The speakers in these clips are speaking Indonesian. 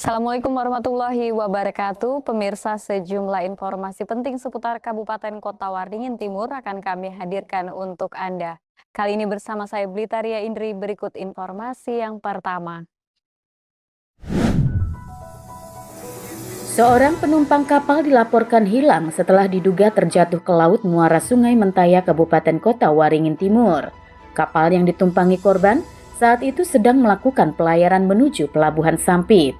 Assalamualaikum warahmatullahi wabarakatuh. Pemirsa, sejumlah informasi penting seputar Kabupaten Kota Waringin Timur akan kami hadirkan untuk Anda. Kali ini bersama saya Blitaria Indri, berikut informasi yang pertama. Seorang penumpang kapal dilaporkan hilang setelah diduga terjatuh ke laut muara Sungai Mentaya, Kabupaten Kota Waringin Timur. Kapal yang ditumpangi korban saat itu sedang melakukan pelayaran menuju Pelabuhan Sampit.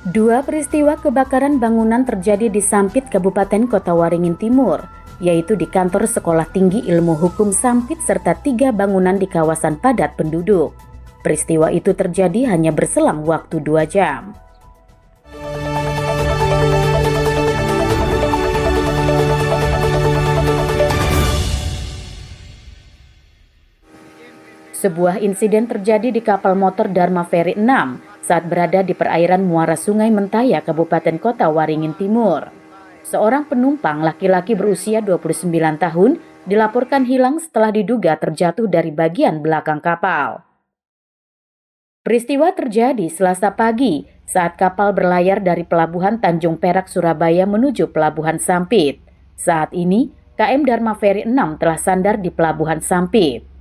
Dua peristiwa kebakaran bangunan terjadi di Sampit, Kabupaten Kota Waringin Timur, yaitu di kantor Sekolah Tinggi Ilmu Hukum Sampit serta 3 bangunan di kawasan padat penduduk. Peristiwa itu terjadi hanya berselang waktu 2 jam. Sebuah insiden terjadi di kapal motor Dharma Ferry 6 saat berada di perairan muara Sungai Mentaya, Kabupaten Kota Waringin Timur. Seorang penumpang laki-laki berusia 29 tahun dilaporkan hilang setelah diduga terjatuh dari bagian belakang kapal. Peristiwa terjadi Selasa pagi saat kapal berlayar dari Pelabuhan Tanjung Perak, Surabaya menuju Pelabuhan Sampit. Saat ini, KM Dharma Ferry 6 telah sandar di Pelabuhan Sampit.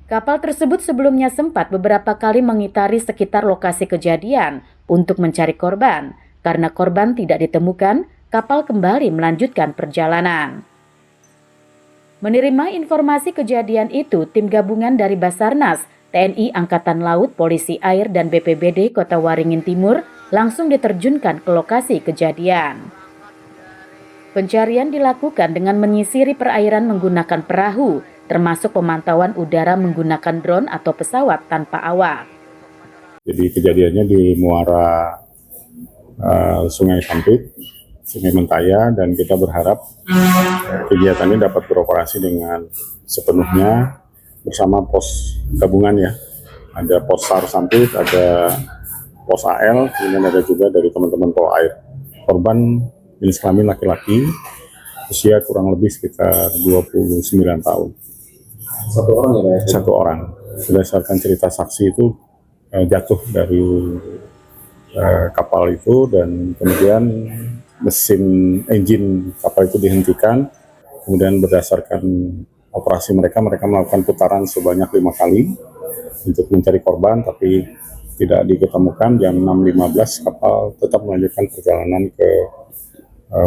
Kapal tersebut sebelumnya sempat beberapa kali mengitari sekitar lokasi kejadian untuk mencari korban. Karena korban tidak ditemukan, kapal kembali melanjutkan perjalanan. Menerima informasi kejadian itu, tim gabungan dari Basarnas, TNI Angkatan Laut, Polisi Air, dan BPBD Kota Waringin Timur langsung diterjunkan ke lokasi kejadian. Pencarian dilakukan dengan menyisiri perairan menggunakan perahu, termasuk pemantauan udara menggunakan drone atau pesawat tanpa awak. Jadi kejadiannya di muara Sungai Sampit, Sungai Mentaya, dan kita berharap kegiatan ini dapat beroperasi dengan sepenuhnya bersama pos gabungan ya. Ada pos SAR Sampit, ada pos AL, kemudian ada juga dari teman-teman Pol Air. Korban jenis kelamin laki-laki, usia kurang lebih sekitar 29 tahun. Satu orang ya? Satu orang. Berdasarkan cerita saksi itu jatuh dari kapal itu dan kemudian mesin engine kapal itu dihentikan. Kemudian berdasarkan operasi mereka melakukan putaran sebanyak 5 kali untuk mencari korban, tapi tidak diketemukan. Jam 6.15 kapal tetap melanjutkan perjalanan ke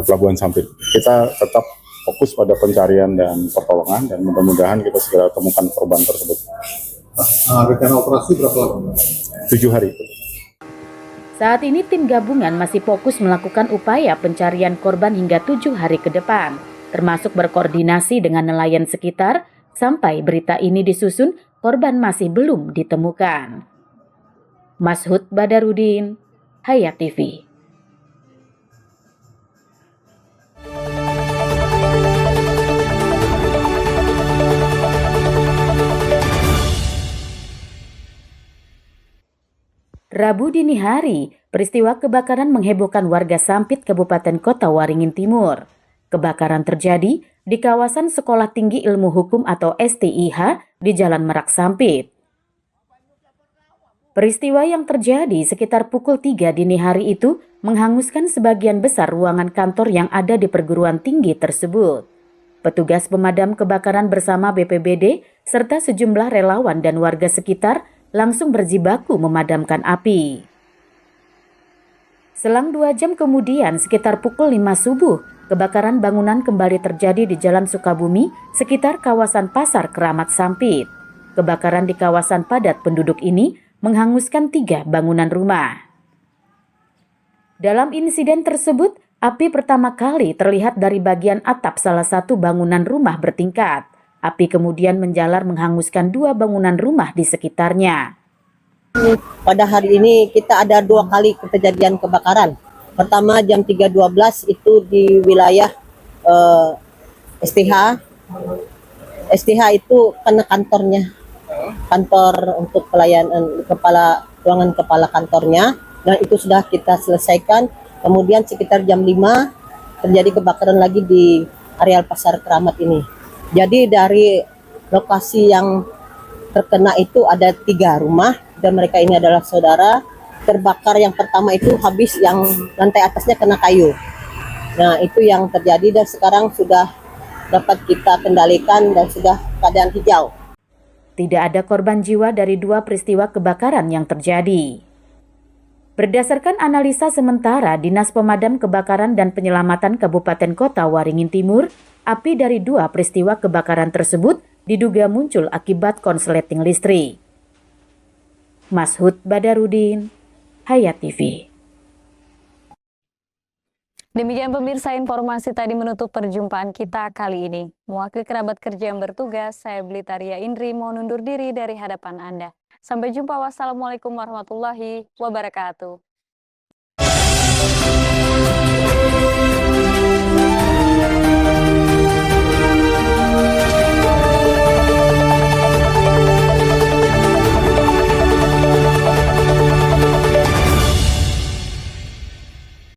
Pelabuhan Sampit. Kita tetap fokus pada pencarian dan pertolongan dan mudah-mudahan kita segera temukan korban tersebut. Rencana operasi berapa lama? 7 hari. Saat ini tim gabungan masih fokus melakukan upaya pencarian korban hingga 7 hari ke depan, termasuk berkoordinasi dengan nelayan sekitar. Sampai berita ini disusun, korban masih belum ditemukan. Mashud Badarudin, Hayat TV. Rabu dini hari, peristiwa kebakaran menghebohkan warga Sampit, Kabupaten Kota Waringin Timur. Kebakaran terjadi di kawasan Sekolah Tinggi Ilmu Hukum atau STIH di Jalan Merak Sampit. Peristiwa yang terjadi sekitar pukul 3 dini hari itu menghanguskan sebagian besar ruangan kantor yang ada di perguruan tinggi tersebut. Petugas pemadam kebakaran bersama BPBD serta sejumlah relawan dan warga sekitar langsung berjibaku memadamkan api. Selang 2 jam kemudian, sekitar pukul 5 subuh, kebakaran bangunan kembali terjadi di Jalan Sukabumi, sekitar kawasan Pasar Keramat Sampit. Kebakaran di kawasan padat penduduk ini menghanguskan 3 bangunan rumah. Dalam insiden tersebut, api pertama kali terlihat dari bagian atap salah satu bangunan rumah bertingkat. Api kemudian menjalar menghanguskan 2 bangunan rumah di sekitarnya. Pada hari ini kita ada 2 kali kejadian kebakaran. Pertama jam 3.12 itu di wilayah STH. STH itu kena kantornya. Kantor untuk pelayanan ruangan kepala kantornya. Dan itu sudah kita selesaikan. Kemudian sekitar jam 5 terjadi kebakaran lagi di areal Pasar Keramat ini. Jadi dari lokasi yang terkena itu ada 3 rumah dan mereka ini adalah saudara. Terbakar yang pertama itu habis yang lantai atasnya kena kayu. Nah, itu yang terjadi dan sekarang sudah dapat kita kendalikan dan sudah keadaan hijau. Tidak ada korban jiwa dari 2 peristiwa kebakaran yang terjadi. Berdasarkan analisa sementara Dinas Pemadam Kebakaran dan Penyelamatan Kabupaten Kota Waringin Timur, api dari 2 peristiwa kebakaran tersebut diduga muncul akibat konsleting listrik. Mashud Badarudin, Hayat TV. Demikian pemirsa, informasi tadi menutup perjumpaan kita kali ini. Mewakili kerabat kerja yang bertugas, saya Blitaria Indri mohon undur diri dari hadapan Anda. Sampai jumpa, wassalamualaikum warahmatullahi wabarakatuh.